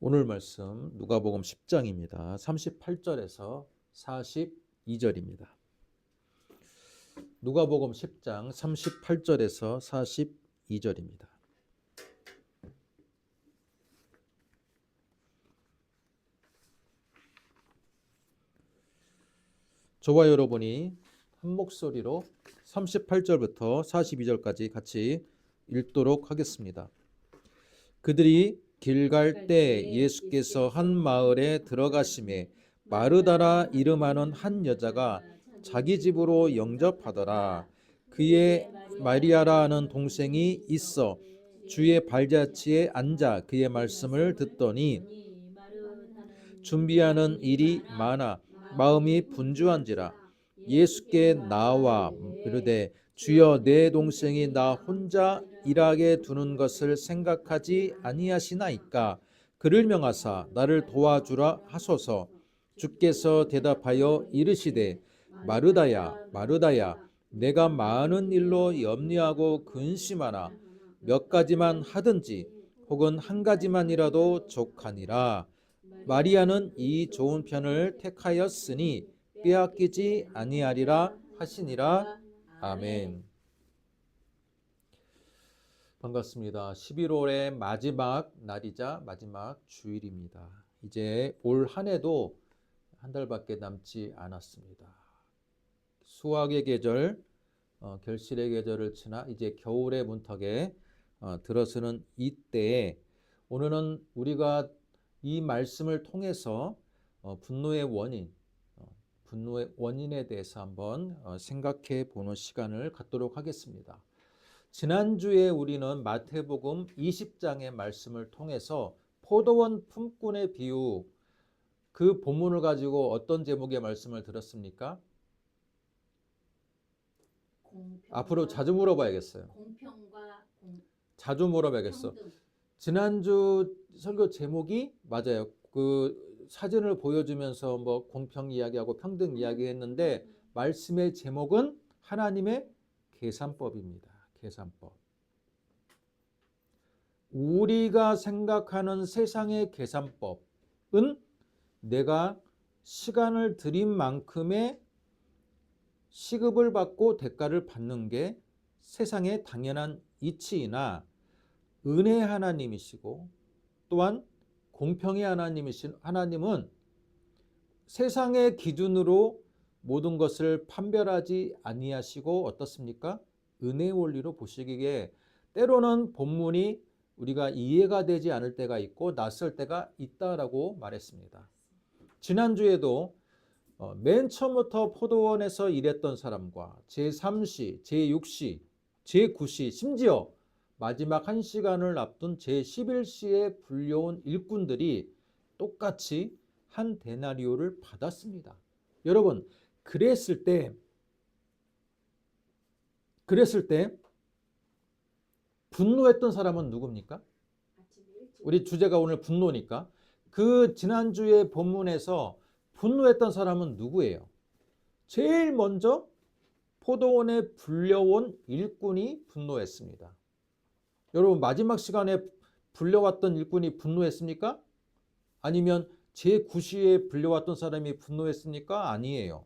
오늘 말씀 누가복음 10장입니다. 38절에서 42절입니다. 누가복음 10장 38절에서 42절입니다. 저와 여러분이 한 목소리로 38절부터 42절까지 같이 읽도록 하겠습니다. 그들이 길 갈 때 예수께서 한 마을에 들어가심에 마르다라 이름하는 한 여자가 자기 집으로 영접하더라. 그의 마리아라 하는 동생이 있어 주의 발자취에 앉아 그의 말씀을 듣더니 준비하는 일이 많아 마음이 분주한지라. 예수께 나와 이르되 주여 내 동생이 나 혼자 일하게 두는 것을 생각하지 아니하시나이까. 그를 명하사 나를 도와주라 하소서. 주께서 대답하여 이르시되 마르다야 마르다야 내가 많은 일로 염려하고 근심하나 몇 가지만 하든지 혹은 한 가지만이라도 족하니라. 마리아는 이 좋은 편을 택하였으니 빼앗기지 아니하리라 하시니라. 아멘. 반갑습니다. 11월의 마지막 날이자 마지막 주일입니다. 이제 올 한 해도 한 달밖에 남지 않았습니다. 수확의 계절, 결실의 계절을 지나 이제 겨울의 문턱에 들어서는 이때에 오늘은 우리가 이 말씀을 통해서 분노의 원인에 대해서 한번 생각해 보는 시간을 갖도록 하겠습니다. 지난주에 우리는 마태복음 20장의 말씀을 통해서 포도원 품꾼의 비유, 그 본문을 가지고 어떤 제목의 말씀을 들었습니까? 앞으로 자주 물어봐야겠어요. 자주 물어봐야겠어. 지난주 설교 제목이 맞아요. 그 사진을 보여주면서 뭐 공평 이야기하고 평등 이야기했는데 말씀의 제목은 하나님의 계산법입니다. 계산법. 우리가 생각하는 세상의 계산법은 내가 시간을 들인 만큼의 시급을 받고 대가를 받는 게 세상의 당연한 이치이나 은혜의 하나님이시고 또한 공평의 하나님이신 하나님은 세상의 기준으로 모든 것을 판별하지 아니하시고 어떻습니까? 은혜의 원리로 보시기에 때로는 본문이 우리가 이해가 되지 않을 때가 있고 낯설 때가 있다라고 말했습니다. 지난주에도 맨 처음부터 포도원에서 일했던 사람과 제3시, 제6시, 제9시 심지어 마지막 1시간을 앞둔 제11시에 불려온 일꾼들이 똑같이 한 데나리오를 받았습니다. 여러분, 그랬을 때 분노했던 사람은 누굽니까? 우리 주제가 오늘 분노니까 그 지난주에 본문에서 분노했던 사람은 누구예요? 제일 먼저 포도원에 불려온 일꾼이 분노했습니다. 여러분, 마지막 시간에 불려왔던 일꾼이 분노했습니까? 아니면 제9시에 불려왔던 사람이 분노했습니까? 아니에요.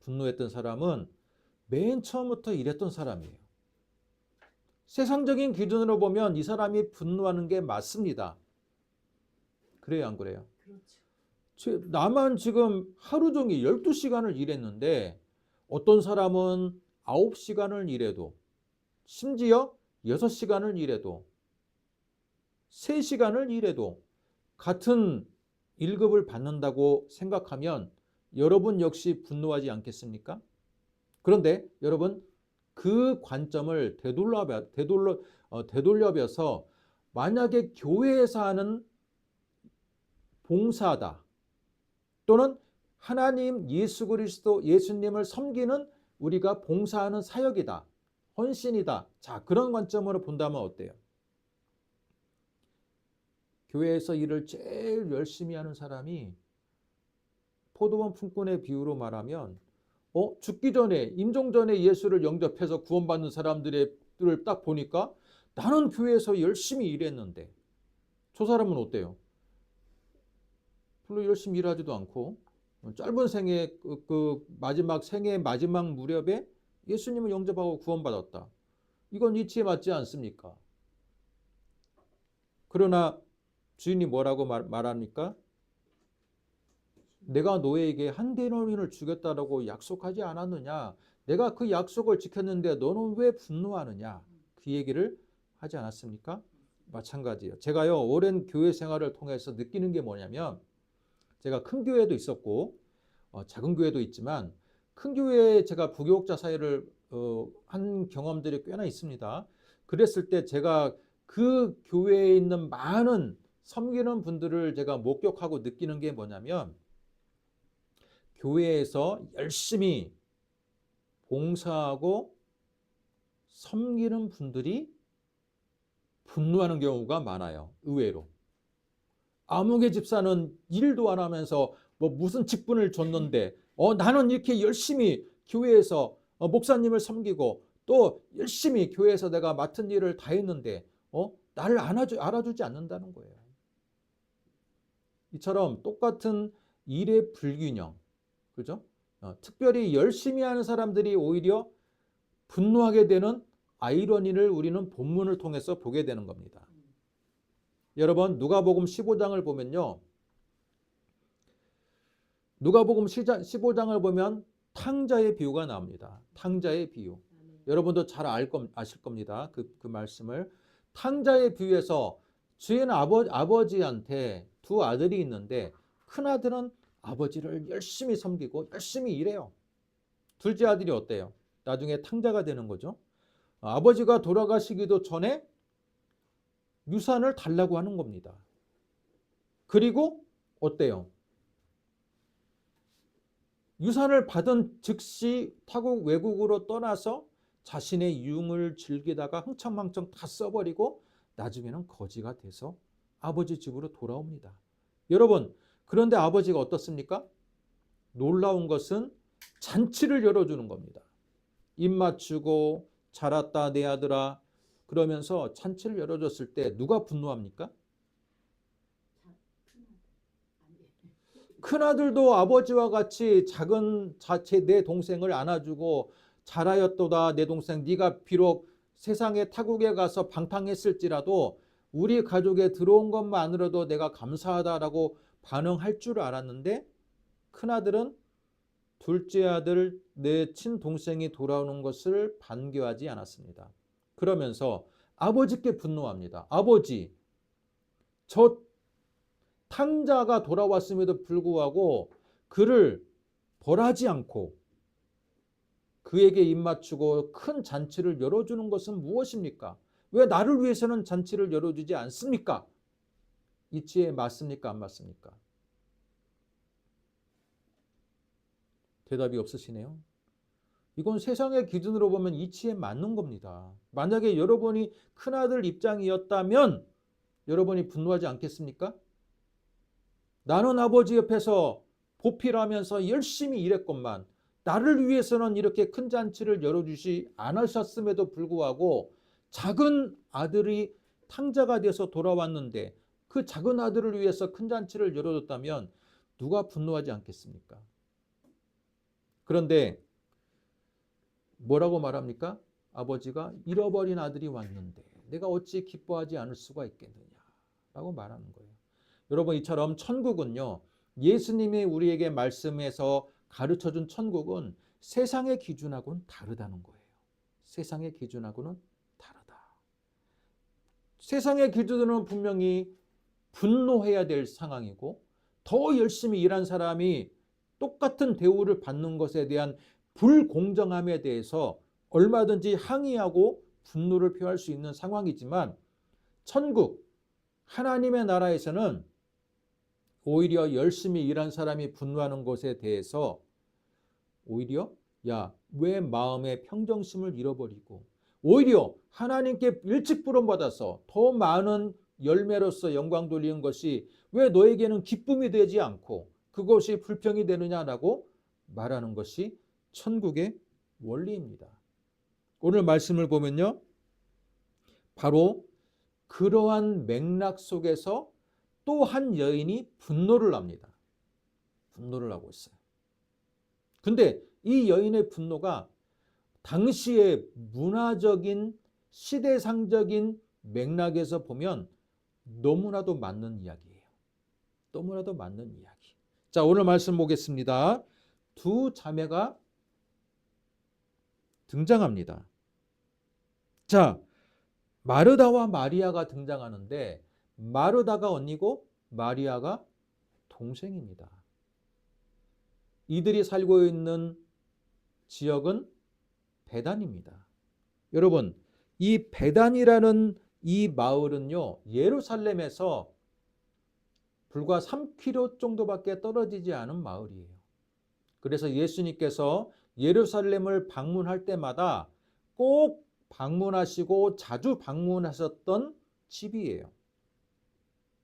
분노했던 사람은 맨 처음부터 일했던 사람이에요. 세상적인 기준으로 보면 이 사람이 분노하는 게 맞습니다. 그래요, 안 그래요? 그렇죠. 나만 지금 하루 종일 12시간을 일했는데 어떤 사람은 9시간을 일해도 심지어 6시간을 일해도 3시간을 일해도 같은 1급을 받는다고 생각하면 여러분 역시 분노하지 않겠습니까? 그런데 여러분 그 관점을 되돌려벼서 만약에 교회에서 하는 봉사다 또는 하나님 예수 그리스도 예수님을 섬기는 우리가 봉사하는 사역이다. 헌신이다. 자, 그런 관점으로 본다면 어때요? 교회에서 일을 제일 열심히 하는 사람이 포도원 품꾼의 비유로 말하면 죽기 전에 임종 전에 예수를 영접해서 구원받는 사람들을 딱 보니까 나는 교회에서 열심히 일했는데 저 사람은 어때요? 별로 열심히 일하지도 않고 짧은 생애 그 마지막 생애 마지막 무렵에 예수님을 영접하고 구원받았다. 이건 이치에 맞지 않습니까? 그러나 주인이 뭐라고 말합니까? 내가 너에게 한 데나리온을 주겠다라고 약속하지 않았느냐? 내가 그 약속을 지켰는데 너는 왜 분노하느냐? 그 얘기를 하지 않았습니까? 마찬가지예요. 제가요, 오랜 교회 생활을 통해서 느끼는 게 뭐냐면, 제가 큰 교회도 있었고 작은 교회도 있지만, 큰 교회에 제가 부교육자 사회를 한 경험들이 꽤나 있습니다. 그랬을 때 제가 그 교회에 있는 많은 섬기는 분들을 제가 목격하고 느끼는 게 뭐냐면, 교회에서 열심히 봉사하고 섬기는 분들이 분노하는 경우가 많아요. 의외로. 아무개 집사는 일도 안 하면서 뭐 무슨 직분을 줬는데 나는 이렇게 열심히 교회에서 목사님을 섬기고 또 열심히 교회에서 내가 맡은 일을 다 했는데 나를 알아주지 않는다는 거예요. 이처럼 똑같은 일의 불균형, 그죠? 특별히 열심히 하는 사람들이 오히려 분노하게 되는 아이러니를 우리는 본문을 통해서 보게 되는 겁니다. 여러분, 누가복음 15장을 보면요. 누가복음 15장을 보면 탕자의 비유가 나옵니다. 탕자의 비유. 여러분도 잘 아실 겁니다. 그 말씀을. 탕자의 비유에서 주인 아버지한테 두 아들이 있는데 큰 아들은 아버지를 열심히 섬기고 열심히 일해요. 둘째 아들이 어때요? 나중에 탕자가 되는 거죠. 아버지가 돌아가시기도 전에 유산을 달라고 하는 겁니다. 그리고 어때요? 유산을 받은 즉시 외국으로 떠나서 자신의 유흥을 즐기다가 흥청망청 다 써버리고 나중에는 거지가 돼서 아버지 집으로 돌아옵니다. 여러분, 그런데 아버지가 어떻습니까? 놀라운 것은 잔치를 열어주는 겁니다. 입 맞추고 자랐다 내 아들아 그러면서 잔치를 열어줬을 때 누가 분노합니까? 큰아들도 아버지와 같이 내 동생을 안아주고 잘하였도다 내 동생 네가 비록 세상의 타국에 가서 방탕했을지라도 우리 가족에 들어온 것만으로도 내가 감사하다라고 반응할 줄 알았는데 큰아들은 둘째 아들 내 친동생이 돌아오는 것을 반겨하지 않았습니다. 그러면서 아버지께 분노합니다. 아버지, 저 탕자가 돌아왔음에도 불구하고 그를 벌하지 않고 그에게 입맞추고 큰 잔치를 열어주는 것은 무엇입니까? 왜 나를 위해서는 잔치를 열어주지 않습니까? 이치에 맞습니까? 안 맞습니까? 대답이 없으시네요. 이건 세상의 기준으로 보면 이치에 맞는 겁니다. 만약에 여러분이 큰아들 입장이었다면 여러분이 분노하지 않겠습니까? 나는 아버지 옆에서 보필하면서 열심히 일했건만 나를 위해서는 이렇게 큰 잔치를 열어주지 않으셨음에도 불구하고 작은 아들이 탕자가 돼서 돌아왔는데 그 작은 아들을 위해서 큰 잔치를 열어줬다면 누가 분노하지 않겠습니까? 그런데 뭐라고 말합니까? 아버지가 잃어버린 아들이 왔는데 내가 어찌 기뻐하지 않을 수가 있겠느냐 라고 말하는 거예요. 여러분, 이처럼 천국은요, 예수님이 우리에게 말씀해서 가르쳐준 천국은 세상의 기준하고는 다르다는 거예요. 세상의 기준하고는 다르다. 세상의 기준으로는 분명히 분노해야 될 상황이고 더 열심히 일한 사람이 똑같은 대우를 받는 것에 대한 불공정함에 대해서 얼마든지 항의하고 분노를 표할 수 있는 상황이지만 천국, 하나님의 나라에서는 오히려 열심히 일한 사람이 분노하는 것에 대해서 오히려 왜 마음의 평정심을 잃어버리고 오히려 하나님께 일찍 부름받아서 더 많은 열매로서 영광 돌리는 것이 왜 너에게는 기쁨이 되지 않고 그것이 불평이 되느냐라고 말하는 것이 천국의 원리입니다. 오늘 말씀을 보면요, 바로 그러한 맥락 속에서 또 한 여인이 분노를 합니다. 분노를 하고 있어요. 근데 이 여인의 분노가 당시의 문화적인 시대상적인 맥락에서 보면 너무나도 맞는 이야기예요. 너무나도 맞는 이야기. 자, 오늘 말씀 보겠습니다. 두 자매가 등장합니다. 자, 마르다와 마리아가 등장하는데 마르다가 언니고 마리아가 동생입니다. 이들이 살고 있는 지역은 베단입니다. 여러분, 이 베단이라는 이 마을은요, 예루살렘에서 불과 3km 정도밖에 떨어지지 않은 마을이에요. 그래서 예수님께서 예루살렘을 방문할 때마다 꼭 방문하시고 자주 방문하셨던 집이에요.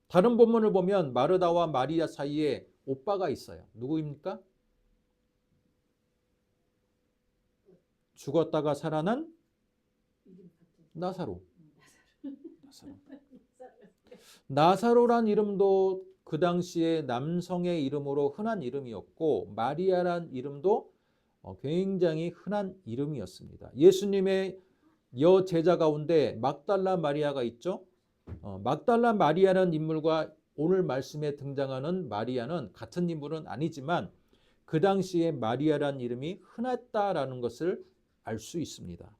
다른 본문을 보면 마르다와 마리아 사이에 오빠가 있어요. 누구입니까? 죽었다가 살아난 나사로. 나사로란 이름도 그 당시에 남성의 이름으로 흔한 이름이었고 마리아란 이름도 굉장히 흔한 이름이었습니다. 예수님의 여제자 가운데 막달라 마리아가 있죠. 막달라 마리아라는 인물과 오늘 말씀에 등장하는 마리아는 같은 인물은 아니지만 그 당시에 마리아라는 이름이 흔했다라는 것을 알 수 있습니다.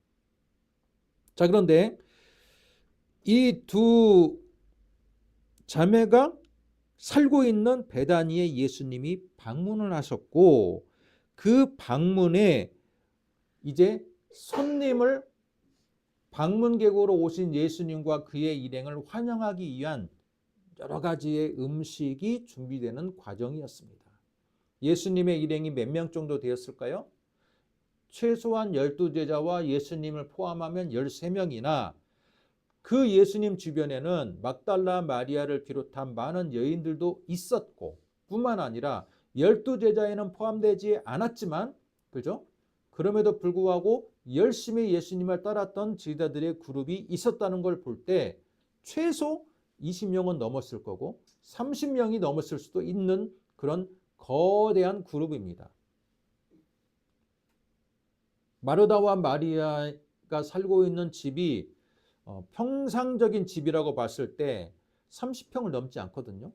자, 그런데 이 두 자매가 살고 있는 베다니에 예수님이 방문을 하셨고 그 방문에 이제 손님을 방문객으로 오신 예수님과 그의 일행을 환영하기 위한 여러 가지의 음식이 준비되는 과정이었습니다. 예수님의 일행이 몇 명 정도 되었을까요? 최소한 12제자와 예수님을 포함하면 13명이나 그 예수님 주변에는 막달라 마리아를 비롯한 많은 여인들도 있었고 뿐만 아니라 12제자에는 포함되지 않았지만 그죠? 그럼에도 불구하고 열심히 예수님을 따랐던 제자들의 그룹이 있었다는 걸 볼 때 최소 20명은 넘었을 거고 30명이 넘었을 수도 있는 그런 거대한 그룹입니다. 마르다와 마리아가 살고 있는 집이 평상적인 집이라고 봤을 때 30평을 넘지 않거든요.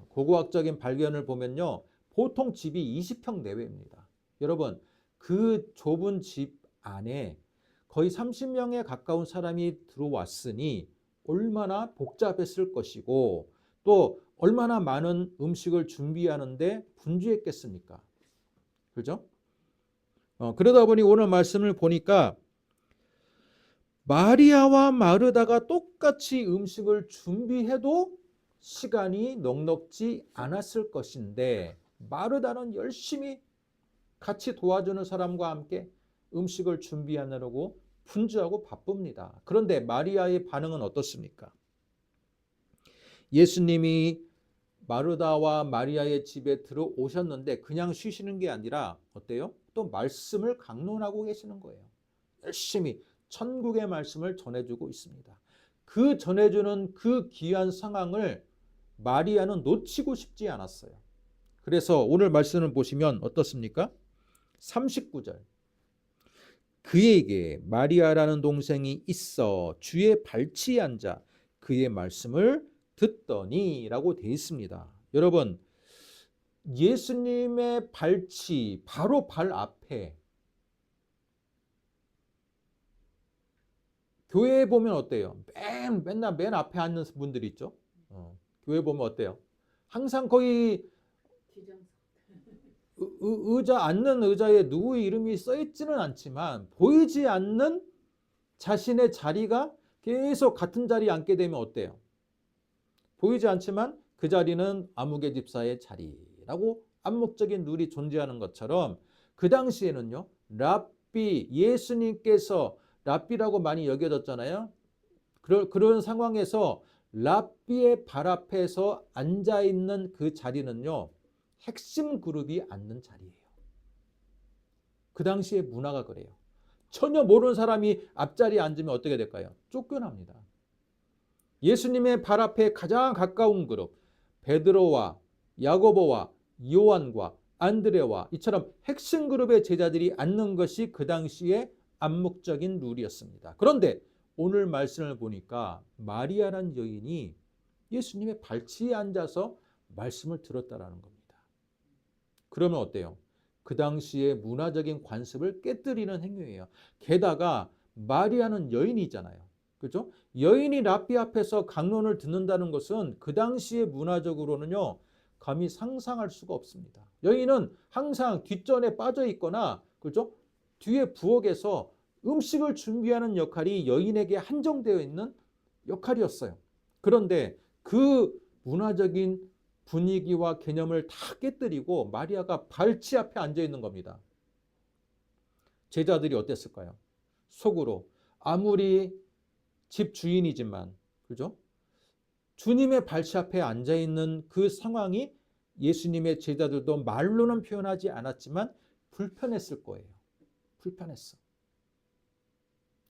고고학적인 발견을 보면요. 보통 집이 20평 내외입니다. 여러분, 그 좁은 집 안에 거의 30명에 가까운 사람이 들어왔으니 얼마나 복잡했을 것이고 또 얼마나 많은 음식을 준비하는데 분주했겠습니까? 그죠? 그러다 보니 오늘 말씀을 보니까 마리아와 마르다가 똑같이 음식을 준비해도 시간이 넉넉지 않았을 것인데 마르다는 열심히 같이 도와주는 사람과 함께 음식을 준비하느라고 분주하고 바쁩니다. 그런데 마리아의 반응은 어떻습니까? 예수님이 마르다와 마리아의 집에 들어오셨는데 그냥 쉬시는 게 아니라 어때요? 또 말씀을 강론하고 계시는 거예요. 열심히 천국의 말씀을 전해주고 있습니다. 그 전해주는 그 귀한 상황을 마리아는 놓치고 싶지 않았어요. 그래서 오늘 말씀을 보시면 어떻습니까? 39절. 그에게 마리아라는 동생이 있어 주의 발치에 앉아 그의 말씀을 듣더니 라고 되어 있습니다. 여러분, 예수님의 발치 바로 발 앞에 교회에 보면 어때요? 맨날 맨 앞에 앉는 분들이 있죠. 교회 보면 어때요? 항상 거의 의자 앉는 의자에 누구의 이름이 써 있지는 않지만 보이지 않는 자신의 자리가 계속 같은 자리에 앉게 되면 어때요? 보이지 않지만 그 자리는 아무개 집사의 자리라고 암묵적인 룰이 존재하는 것처럼 그 당시에는요. 랍비 예수님께서 랍비라고 많이 여겨졌잖아요. 그런 상황에서 랍비의 발 앞에서 앉아있는 그 자리는요. 핵심 그룹이 앉는 자리예요. 그 당시의 문화가 그래요. 전혀 모르는 사람이 앞자리에 앉으면 어떻게 될까요? 쫓겨납니다. 예수님의 발 앞에 가장 가까운 그룹, 베드로와 야고보와 요한과 안드레와 이처럼 핵심 그룹의 제자들이 앉는 것이 그 당시의 암묵적인 룰이었습니다. 그런데 오늘 말씀을 보니까 마리아란 여인이 예수님의 발치에 앉아서 말씀을 들었다라는 겁니다. 그러면 어때요? 그 당시의 문화적인 관습을 깨뜨리는 행위예요. 게다가 마리아는 여인이잖아요. 그렇죠? 여인이 랍비 앞에서 강론을 듣는다는 것은 그 당시의 문화적으로는요, 감히 상상할 수가 없습니다. 여인은 항상 뒷전에 빠져 있거나, 그렇죠? 뒤에 부엌에서 음식을 준비하는 역할이 여인에게 한정되어 있는 역할이었어요. 그런데 그 문화적인 분위기와 개념을 다 깨뜨리고 마리아가 발치 앞에 앉아 있는 겁니다. 제자들이 어땠을까요? 속으로 아무리 집 주인이지만, 그죠? 주님의 발치 앞에 앉아 있는 그 상황이 예수님의 제자들도 말로는 표현하지 않았지만 불편했을 거예요. 불편했어.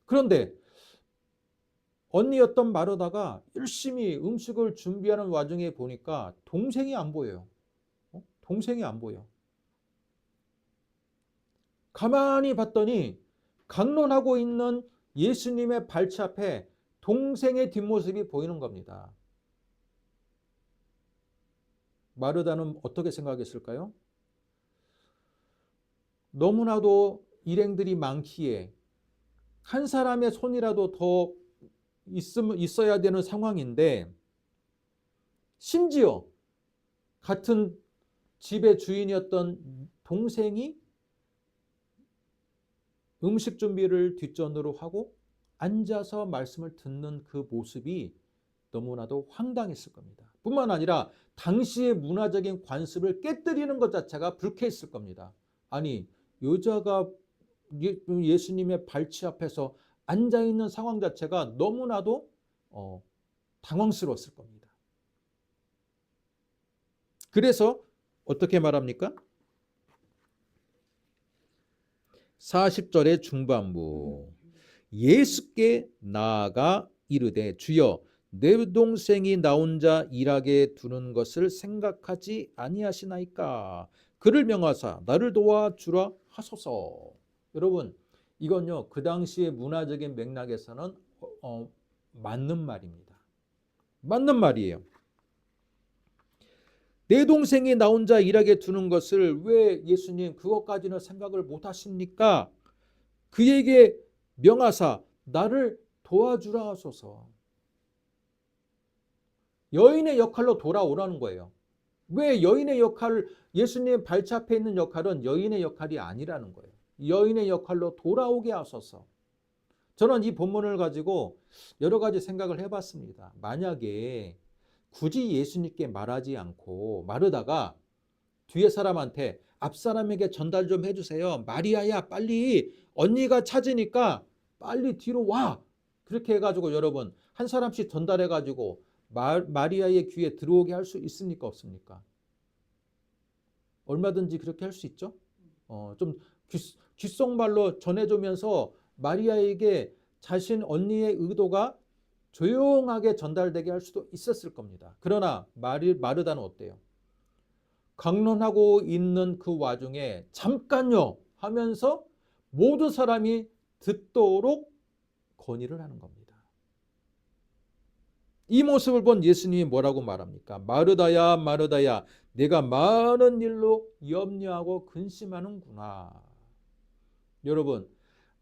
그런데 언니였던 마르다가 열심히 음식을 준비하는 와중에 보니까 동생이 안 보여요. 동생이 안 보여. 가만히 봤더니 강론하고 있는 예수님의 발치 앞에 동생의 뒷모습이 보이는 겁니다. 마르다는 어떻게 생각했을까요? 너무나도 일행들이 많기에 한 사람의 손이라도 더 있어야 되는 상황인데, 심지어 같은 집의 주인이었던 동생이 음식 준비를 뒷전으로 하고 앉아서 말씀을 듣는 그 모습이 너무나도 황당했을 겁니다. 뿐만 아니라 당시의 문화적인 관습을 깨뜨리는 것 자체가 불쾌했을 겁니다. 아니, 여자가 예수님의 발치 앞에서 앉아있는 상황 자체가 너무나도 당황스러웠을 겁니다. 그래서 어떻게 말합니까? 40절의 중반부, 예수께 나아가 이르되 주여 내 동생이 나 혼자 일하게 두는 것을 생각하지 아니하시나이까. 그를 명하사 나를 도와주라 하소서. 여러분, 이건요 그 당시의 문화적인 맥락에서는 맞는 말입니다. 맞는 말이에요. 내 동생이 나 혼자 일하게 두는 것을 왜 예수님 그것까지는 생각을 못 하십니까? 그에게 명하사 나를 도와주라 하소서. 여인의 역할로 돌아오라는 거예요. 왜 여인의 역할을, 예수님의 발치 앞에 있는 역할은 여인의 역할이 아니라는 거예요. 여인의 역할로 돌아오게 하소서. 저는 이 본문을 가지고 여러 가지 생각을 해봤습니다. 만약에 굳이 예수님께 말하지 않고 마르다가 뒤에 사람한테 앞 사람에게 전달 좀 해주세요. 마리아야 빨리 언니가 찾으니까 빨리 뒤로 와. 그렇게 해가지고 여러분 한 사람씩 전달해가지고 마리아의 귀에 들어오게 할 수 있습니까? 없습니까? 얼마든지 그렇게 할 수 있죠. 좀 귓속말로 전해주면서 마리아에게 자신 언니의 의도가 조용하게 전달되게 할 수도 있었을 겁니다. 그러나 마르다는 어때요? 강론하고 있는 그 와중에 잠깐요 하면서 모든 사람이 듣도록 건의를 하는 겁니다. 이 모습을 본 예수님이 뭐라고 말합니까? 마르다야 마르다야 내가 많은 일로 염려하고 근심하는구나. 여러분,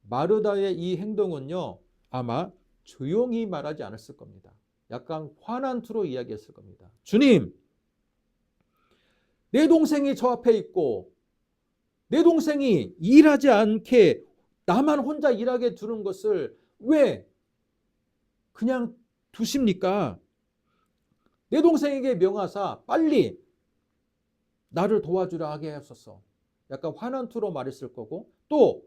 마르다의 이 행동은요 아마 조용히 말하지 않았을 겁니다. 약간 화난 투로 이야기했을 겁니다. 주님, 내 동생이 저 앞에 있고 내 동생이 일하지 않게 나만 혼자 일하게 두는 것을 왜 그냥 두십니까? 내 동생에게 명하사 빨리 나를 도와주라 하게 하소서. 약간 화난 투로 말했을 거고, 또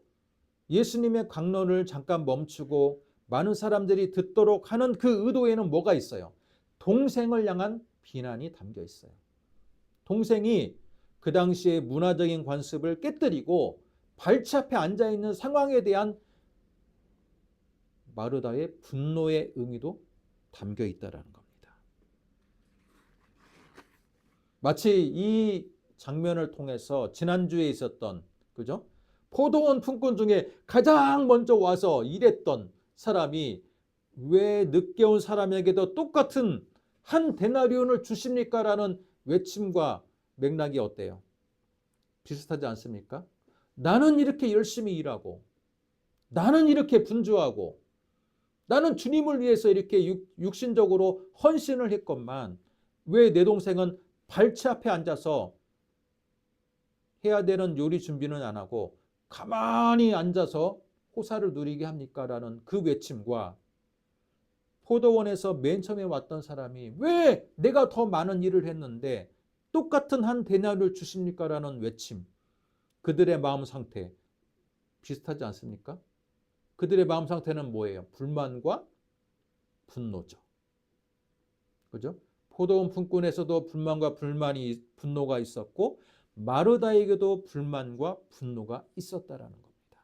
예수님의 강론을 잠깐 멈추고 많은 사람들이 듣도록 하는 그 의도에는 뭐가 있어요? 동생을 향한 비난이 담겨 있어요. 동생이 그 당시의 문화적인 관습을 깨뜨리고 발치 앞에 앉아있는 상황에 대한 마르다의 분노의 의미도 담겨 있다라는 겁니다. 마치 이 장면을 통해서 지난주에 있었던, 그죠? 포도원 품꾼 중에 가장 먼저 와서 일했던 사람이 왜 늦게 온 사람에게도 똑같은 한 데나리온을 주십니까? 라는 외침과 맥락이 어때요? 비슷하지 않습니까? 나는 이렇게 열심히 일하고, 나는 이렇게 분주하고, 나는 주님을 위해서 이렇게 육신적으로 헌신을 했건만 왜 내 동생은 발치 앞에 앉아서 해야 되는 요리 준비는 안 하고 가만히 앉아서 호사를 누리게 합니까? 라는 그 외침과 포도원에서 맨 처음에 왔던 사람이 왜 내가 더 많은 일을 했는데 똑같은 한 데나리온을 주십니까? 라는 외침, 그들의 마음 상태 비슷하지 않습니까? 그들의 마음 상태는 뭐예요? 불만과 분노죠. 그죠? 포도원 품꾼에서도 불만과 분노가 있었고 마르다에게도 불만과 분노가 있었다라는 겁니다.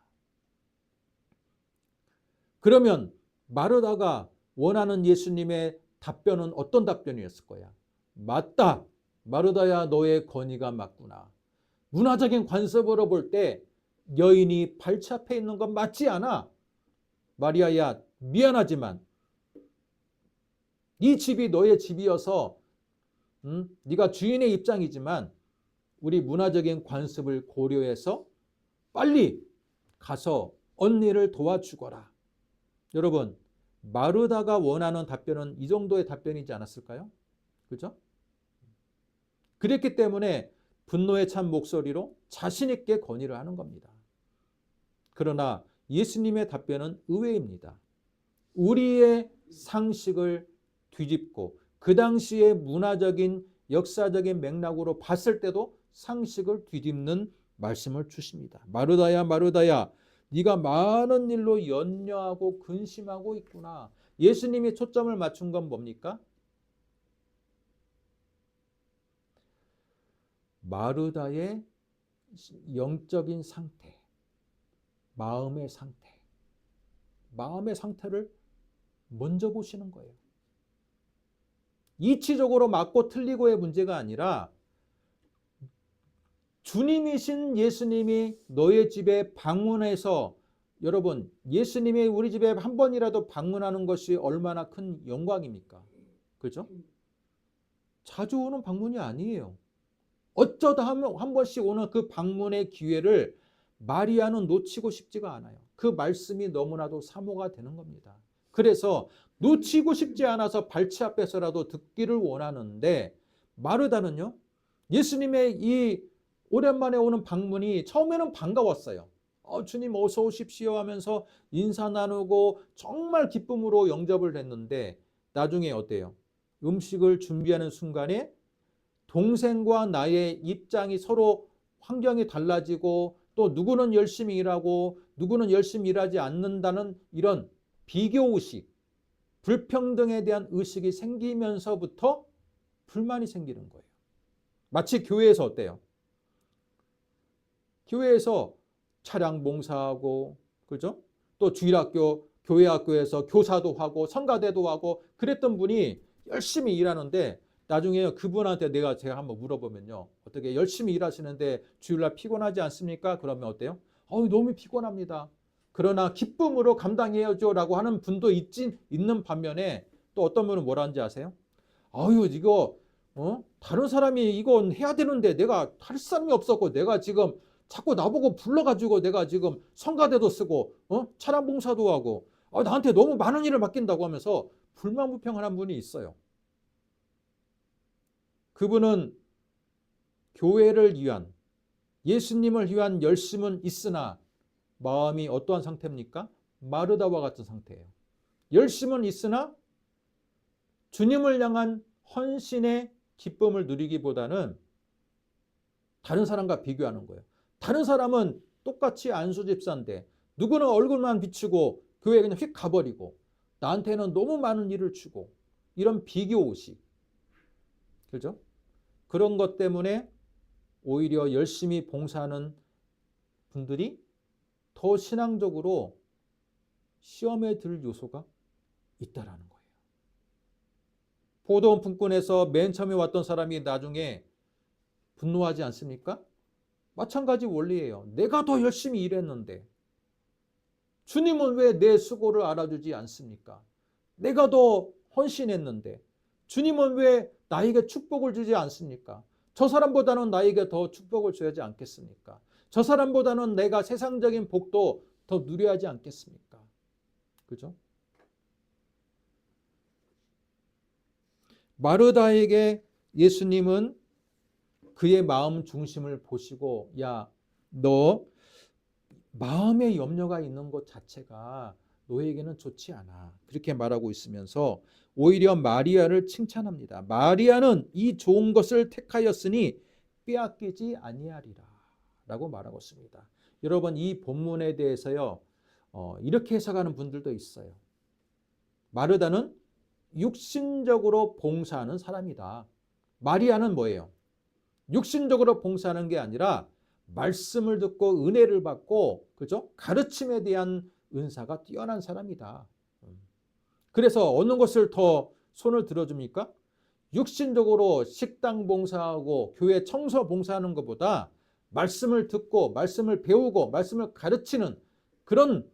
그러면 마르다가 원하는 예수님의 답변은 어떤 답변이었을 거야? 맞다. 마르다야, 너의 건의가 맞구나. 문화적인 관습으로 볼 때 여인이 발치 앞에 있는 건 맞지 않아. 마리아야, 미안하지만 이 집이 너의 집이어서 네가 주인의 입장이지만 우리 문화적인 관습을 고려해서 빨리 가서 언니를 도와주거라. 여러분, 마르다가 원하는 답변은 이 정도의 답변이지 않았을까요? 그죠? 그랬기 때문에 분노에 찬 목소리로 자신 있게 건의를 하는 겁니다. 그러나 예수님의 답변은 의외입니다. 우리의 상식을 뒤집고 그 당시의 문화적인 역사적인 맥락으로 봤을 때도 상식을 뒤집는 말씀을 주십니다. 마르다야, 마르다야, 네가 많은 일로 염려하고 근심하고 있구나. 예수님이 초점을 맞춘 건 뭡니까? 마르다의 영적인 상태, 마음의 상태를 먼저 보시는 거예요. 이치적으로 맞고 틀리고의 문제가 아니라 주님이신 예수님이 너의 집에 방문해서, 여러분, 예수님이 우리 집에 한 번이라도 방문하는 것이 얼마나 큰 영광입니까? 그죠? 자주 오는 방문이 아니에요. 어쩌다 한 번씩 오는 그 방문의 기회를 마리아는 놓치고 싶지가 않아요. 그 말씀이 너무나도 사모가 되는 겁니다. 그래서 놓치고 싶지 않아서 발치 앞에서라도 듣기를 원하는데, 마르다는요, 예수님의 이 오랜만에 오는 방문이 처음에는 반가웠어요. 주님 어서 오십시오 하면서 인사 나누고 정말 기쁨으로 영접을 했는데 나중에 어때요? 음식을 준비하는 순간에 동생과 나의 입장이 서로 환경이 달라지고 또 누구는 열심히 일하고 누구는 열심히 일하지 않는다는 이런 비교의식, 불평등에 대한 의식이 생기면서부터 불만이 생기는 거예요. 마치 교회에서 어때요? 교회에서 차량 봉사하고, 그죠? 또 주일학교, 교회학교에서 교사도 하고 성가대도 하고 그랬던 분이 열심히 일하는데 나중에 그분한테 제가 한번 물어보면요. 어떻게 열심히 일하시는데 주일날 피곤하지 않습니까? 그러면 어때요? 너무 피곤합니다. 그러나 기쁨으로 감당해야죠 라고 하는 분도 있는 반면에 또 어떤 분은 뭐라는지 아세요? 이거 다른 사람이 이건 해야 되는데 내가 할 사람이 없었고 내가 지금 자꾸 나보고 불러가지고 내가 지금 성가대도 쓰고 차량 봉사도 하고 나한테 너무 많은 일을 맡긴다고 하면서 불만불평하는 분이 있어요. 그분은 교회를 위한, 예수님을 위한 열심은 있으나 마음이 어떠한 상태입니까? 마르다와 같은 상태예요. 열심은 있으나 주님을 향한 헌신의 기쁨을 누리기보다는 다른 사람과 비교하는 거예요. 다른 사람은 똑같이 안수 집사인데 누구는 얼굴만 비추고 교회에 그냥 휙 가버리고 나한테는 너무 많은 일을 주고, 이런 비교의식, 그죠? 그런 것 때문에 오히려 열심히 봉사하는 분들이 더 신앙적으로 시험에 들 요소가 있다라는 거예요. 포도원 품꾼에서 맨 처음에 왔던 사람이 나중에 분노하지 않습니까? 마찬가지 원리예요. 내가 더 열심히 일했는데 주님은 왜 내 수고를 알아주지 않습니까? 내가 더 헌신했는데 주님은 왜 나에게 축복을 주지 않습니까? 저 사람보다는 나에게 더 축복을 줘야지 않겠습니까? 저 사람보다는 내가 세상적인 복도 더 누려야 하지 않겠습니까? 그죠? 마르다에게 예수님은 그의 마음 중심을 보시고, 야, 너 마음에 염려가 있는 것 자체가 너에게는 좋지 않아. 그렇게 말하고 있으면서 오히려 마리아를 칭찬합니다. 마리아는 이 좋은 것을 택하였으니 빼앗기지 아니하리라 라고 말하고 있습니다. 여러분, 이 본문에 대해서요, 이렇게 해석하는 분들도 있어요. 마르다는 육신적으로 봉사하는 사람이다. 마리아는 뭐예요? 육신적으로 봉사하는 게 아니라 말씀을 듣고 은혜를 받고, 그죠? 가르침에 대한 은사가 뛰어난 사람이다. 그래서 어느 것을 더 손을 들어줍니까? 육신적으로 식당 봉사하고 교회 청소 봉사하는 것보다 말씀을 듣고 말씀을 배우고 말씀을 가르치는 그런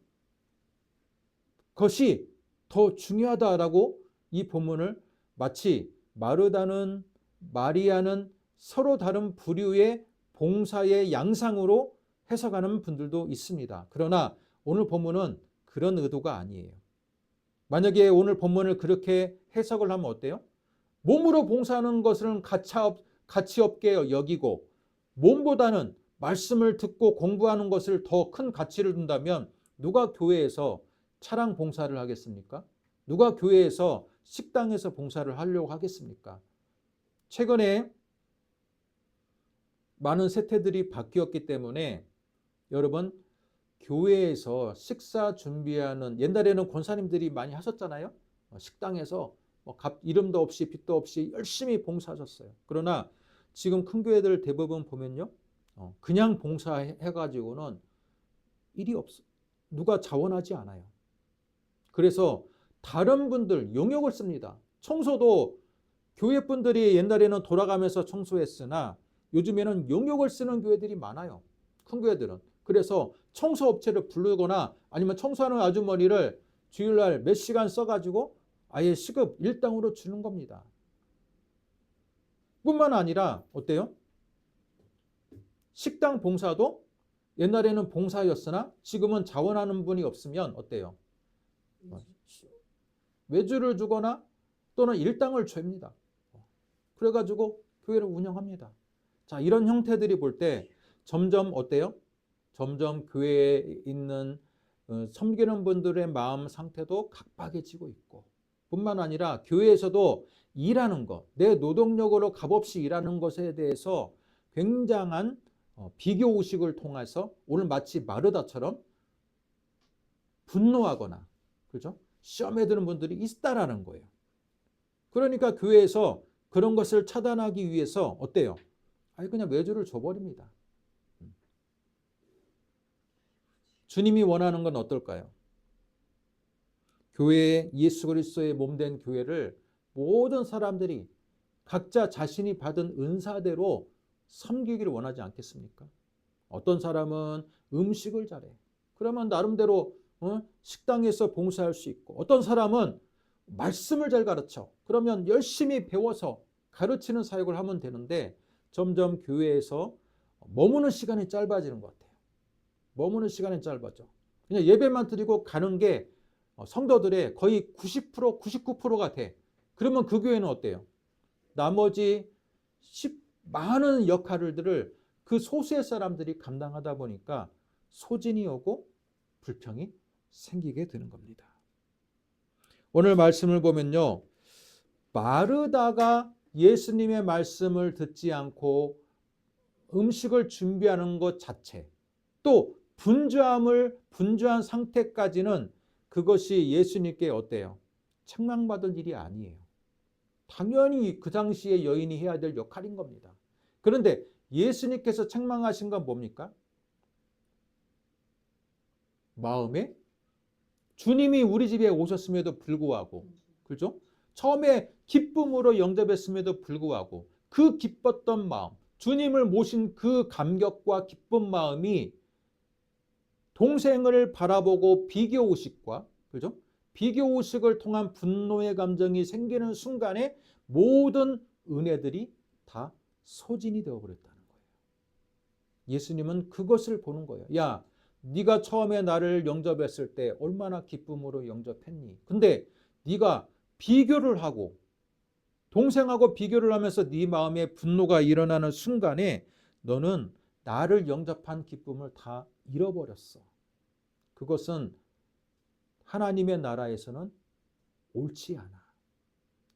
것이 더 중요하다라고 이 본문을 마치 마르다는 마리아는 서로 다른 부류의 봉사의 양상으로 해석하는 분들도 있습니다. 그러나 오늘 본문은 그런 의도가 아니에요. 만약에 오늘 본문을 그렇게 해석을 하면 어때요? 몸으로 봉사하는 것은 가치 없게 여기고 몸보다는 말씀을 듣고 공부하는 것을 더 큰 가치를 둔다면 누가 교회에서 차량 봉사를 하겠습니까? 누가 교회에서 식당에서 봉사를 하려고 하겠습니까? 최근에 많은 세태들이 바뀌었기 때문에 여러분, 교회에서 식사 준비하는, 옛날에는 권사님들이 많이 하셨잖아요. 식당에서 이름도 없이 빚도 없이 열심히 봉사하셨어요. 그러나 지금 큰 교회들 대부분 보면요, 그냥 봉사해가지고는 일이 없어. 누가 자원하지 않아요. 그래서 다른 분들 용역을 씁니다. 청소도 교회 분들이 옛날에는 돌아가면서 청소했으나 요즘에는 용역을 쓰는 교회들이 많아요. 큰 교회들은. 그래서 청소업체를 부르거나 아니면 청소하는 아주머니를 주일날 몇 시간 써가지고 아예 시급 일당으로 주는 겁니다. 뿐만 아니라 어때요? 식당 봉사도 옛날에는 봉사였으나 지금은 자원하는 분이 없으면 어때요? 외주를 주거나 또는 일당을 줍니다. 그래가지고 교회를 운영합니다. 자, 이런 형태들이 볼 때 점점 어때요? 점점 교회에 있는 섬기는 분들의 마음 상태도 각박해지고 있고, 뿐만 아니라 교회에서도 일하는 것, 내 노동력으로 값없이 일하는 것에 대해서 굉장한 비교의식을 통해서 오늘 마치 마르다처럼 분노하거나, 그죠? 시험에 드는 분들이 있다라는 거예요. 그러니까 교회에서 그런 것을 차단하기 위해서 어때요? 아니 그냥 외주를 줘버립니다. 주님이 원하는 건 어떨까요? 교회에 예수 그리스도의 몸된 교회를 모든 사람들이 각자 자신이 받은 은사대로 섬기기를 원하지 않겠습니까? 어떤 사람은 음식을 잘해. 그러면 나름대로 식당에서 봉사할 수 있고, 어떤 사람은 말씀을 잘 가르쳐. 그러면 열심히 배워서 가르치는 사역을 하면 되는데 점점 교회에서 머무는 시간이 짧아지는 것 같아요. 머무는 시간이 짧아져. 그냥 예배만 드리고 가는 게 성도들의 거의 90%, 99%가 돼. 그러면 그 교회는 어때요? 나머지 많은 역할들을 그 소수의 사람들이 감당하다 보니까 소진이 오고 불평이 생기게 되는 겁니다. 오늘 말씀을 보면요, 마르다가 예수님의 말씀을 듣지 않고 음식을 준비하는 것 자체, 또 분주한 상태까지는 그것이 예수님께 어때요? 책망받을 일이 아니에요. 당연히 그 당시에 여인이 해야 될 역할인 겁니다. 그런데 예수님께서 책망하신 건 뭡니까? 주님이 우리 집에 오셨음에도 불구하고, 그죠? 처음에 기쁨으로 영접했음에도 불구하고 그 기뻤던 마음, 주님을 모신 그 감격과 기쁜 마음이 동생을 바라보고 비교의식과, 그죠? 비교의식을 통한 분노의 감정이 생기는 순간에 모든 은혜들이 다 소진이 되어버렸다는 거예요. 예수님은 그것을 보는 거예요. 야, 네가 처음에 나를 영접했을 때 얼마나 기쁨으로 영접했니? 근데 네가 비교를 하고 동생하고 비교를 하면서 네 마음에 분노가 일어나는 순간에 너는 나를 영접한 기쁨을 다 잃어버렸어. 그것은 하나님의 나라에서는 옳지 않아.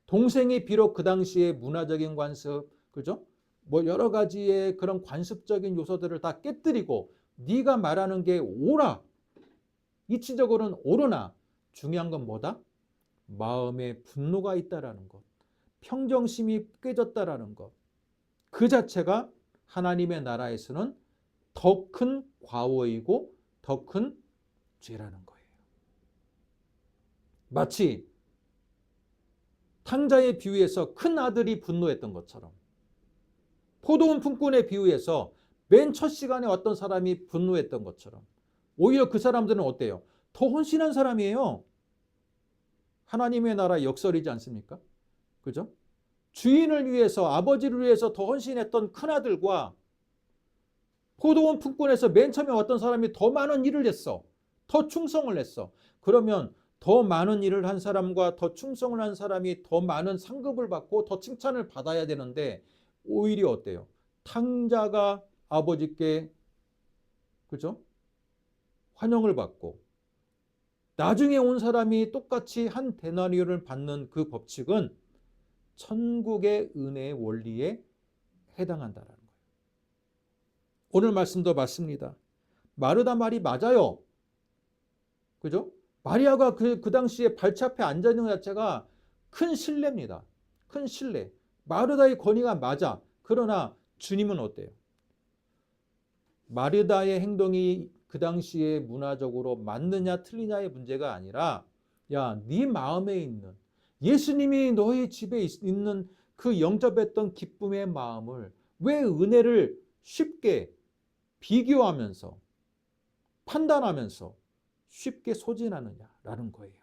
동생이 비록 그 당시에 문화적인 관습, 그죠? 뭐 여러 가지의 그런 관습적인 요소들을 다 깨뜨리고 네가 말하는 게 옳아. 이치적으로는 옳으나 중요한 건 뭐다? 마음에 분노가 있다라는 것. 평정심이 깨졌다라는 것. 그 자체가 하나님의 나라에서는 더 큰 과오이고 더 큰 죄라는 거예요. 마치 탕자의 비유에서 큰 아들이 분노했던 것처럼 포도원 품꾼의 비유에서 맨 첫 시간에 어떤 사람이 분노했던 것처럼 오히려 그 사람들은 어때요? 더 헌신한 사람이에요. 하나님의 나라 역설이지 않습니까? 그죠? 주인을 위해서 아버지를 위해서 더 헌신했던 큰아들과 포도원 품꾼에서 맨 처음에 어떤 사람이 더 많은 일을 했어. 더 충성을 했어. 그러면 더 많은 일을 한 사람과 더 충성을 한 사람이 더 많은 상급을 받고 더 칭찬을 받아야 되는데 오히려 어때요? 탕자가 아버지께 그죠? 환영을 받고 나중에 온 사람이 똑같이 한 데나리오를 받는 그 법칙은 천국의 은혜의 원리에 해당한다라는 거예요. 오늘 말씀도 맞습니다. 마르다 말이 맞아요. 그죠? 마리아가 그 당시에 발차 앞에 앉아 있는 것 자체가 큰 신뢰입니다. 큰 신뢰. 마르다의 권위가 맞아. 그러나 주님은 어때요? 마르다의 행동이 그 당시에 문화적으로 맞느냐 틀리냐의 문제가 아니라 야, 네 마음에 있는 예수님이 너의 집에 있는 그 영접했던 기쁨의 마음을 왜 은혜를 쉽게 비교하면서 판단하면서 쉽게 소진하느냐라는 거예요.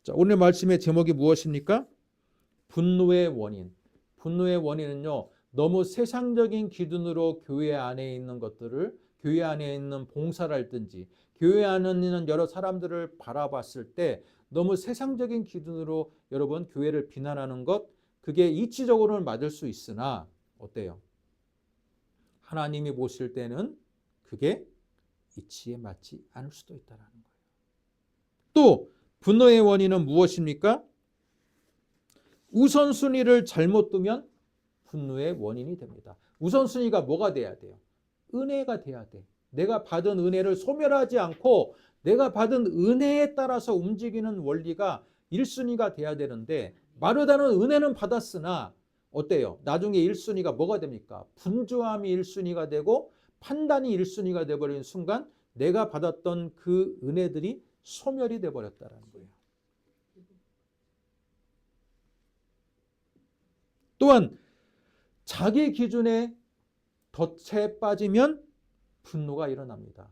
자, 오늘 말씀의 제목이 무엇입니까? 분노의 원인. 분노의 원인은요, 너무 세상적인 기준으로 교회 안에 있는 것들을, 교회 안에 있는 봉사랄든지 교회 안에 있는 여러 사람들을 바라봤을 때 너무 세상적인 기준으로 여러분 교회를 비난하는 것, 그게 이치적으로는 맞을 수 있으나 어때요? 하나님이 보실 때는 그게 이치에 맞지 않을 수도 있다는 거예요. 또 분노의 원인은 무엇입니까? 우선순위를 잘못 두면 분노의 원인이 됩니다. 우선순위가 뭐가 돼야 돼요? 은혜가 돼야 돼. 내가 받은 은혜를 소멸하지 않고 내가 받은 은혜에 따라서 움직이는 원리가 1순위가 돼야 되는데 마르다는 은혜는 받았으나 어때요? 나중에 1순위가 뭐가 됩니까? 분주함이 1순위가 되고 판단이 1순위가 돼버리는 순간 내가 받았던 그 은혜들이 소멸이 돼버렸다는 거예요. 또한 자기 기준에 덫에 빠지면 분노가 일어납니다.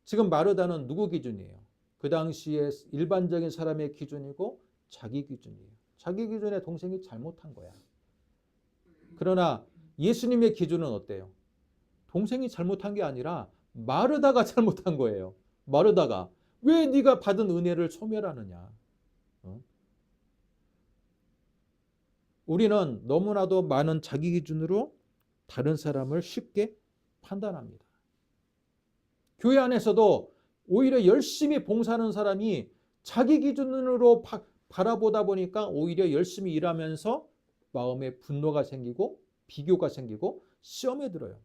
지금 마르다는 누구 기준이에요? 그 당시에 일반적인 사람의 기준이고 자기 기준이에요. 자기 기준에 동생이 잘못한 거야. 그러나 예수님의 기준은 어때요? 동생이 잘못한 게 아니라 마르다가 잘못한 거예요. 마르다가 왜 네가 받은 은혜를 소멸하느냐? 우리는 너무나도 많은 자기 기준으로 다른 사람을 쉽게 판단합니다. 교회 안에서도 오히려 열심히 봉사하는 사람이 자기 기준으로 바라보다 보니까 오히려 열심히 일하면서 마음에 분노가 생기고 비교가 생기고 시험에 들어요.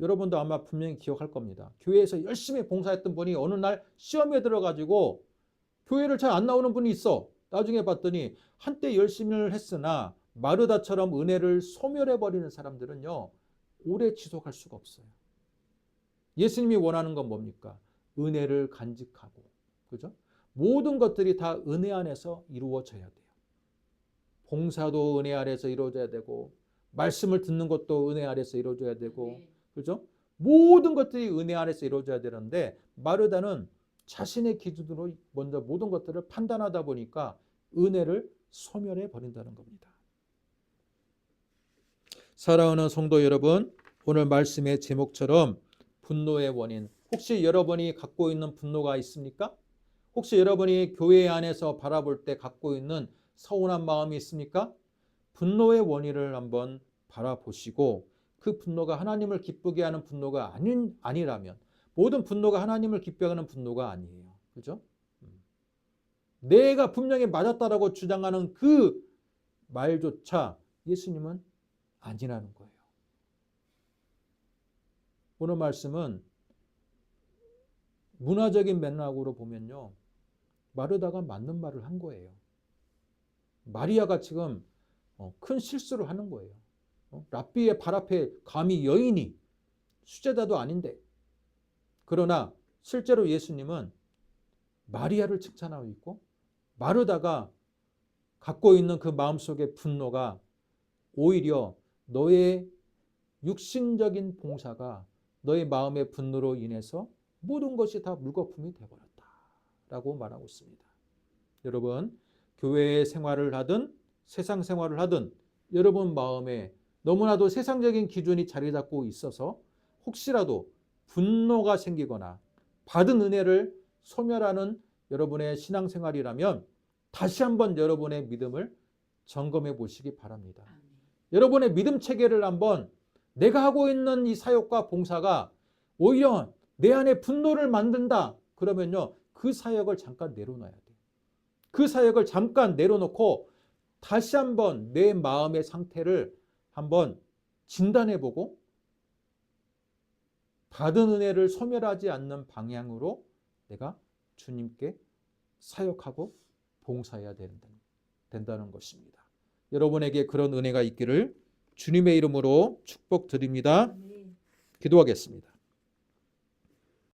여러분도 아마 분명히 기억할 겁니다. 교회에서 열심히 봉사했던 분이 어느 날 시험에 들어가지고 교회를 잘 안 나오는 분이 있어. 나중에 봤더니 한때 열심히 했으나 마르다처럼 은혜를 소멸해버리는 사람들은요, 오래 지속할 수가 없어요. 예수님이 원하는 건 뭡니까? 은혜를 간직하고, 그죠? 모든 것들이 다 은혜 안에서 이루어져야 돼요. 봉사도 은혜 아래서 이루어져야 되고 말씀을 듣는 것도 은혜 아래서 이루어져야 되고 그죠? 모든 것들이 은혜 아래서 이루어져야 되는데 마르다는 자신의 기준으로 먼저 모든 것들을 판단하다 보니까 은혜를 소멸해 버린다는 겁니다. 사랑하는 성도 여러분, 오늘 말씀의 제목처럼 분노의 원인, 혹시 여러분이 갖고 있는 분노가 있습니까? 혹시 여러분이 교회 안에서 바라볼 때 갖고 있는 서운한 마음이 있습니까? 분노의 원인을 한번 바라보시고 그 분노가 하나님을 기쁘게 하는 분노가 아니라면 모든 분노가 하나님을 기쁘게 하는 분노가 아니에요. 그죠? 내가 분명히 맞았다라고 주장하는 그 말조차 예수님은 아니라는 거예요. 오늘 말씀은 문화적인 맥락으로 보면요. 마르다가 맞는 말을 한 거예요. 마리아가 지금 큰 실수를 하는 거예요. 랍비의 발 앞에 감히 여인이 수제자도 아닌데. 그러나 실제로 예수님은 마리아를 칭찬하고 있고 마르다가 갖고 있는 그 마음속의 분노가 오히려 너의 육신적인 봉사가 너의 마음의 분노로 인해서 모든 것이 다 물거품이 되어버렸다라고 말하고 있습니다. 여러분, 교회 생활을 하든 세상 생활을 하든 여러분 마음에 너무나도 세상적인 기준이 자리 잡고 있어서 혹시라도 분노가 생기거나 받은 은혜를 소멸하는 여러분의 신앙생활이라면 다시 한번 여러분의 믿음을 점검해 보시기 바랍니다. 여러분의 믿음 체계를 한번 내가 하고 있는 이 사역과 봉사가 오히려 내 안에 분노를 만든다. 그러면요. 그 사역을 잠깐 내려놔야 돼요. 그 사역을 잠깐 내려놓고 다시 한번 내 마음의 상태를 한번 진단해보고 받은 은혜를 소멸하지 않는 방향으로 내가 주님께 사역하고 봉사해야 된다는 것입니다. 여러분에게 그런 은혜가 있기를 주님의 이름으로 축복드립니다. 기도하겠습니다.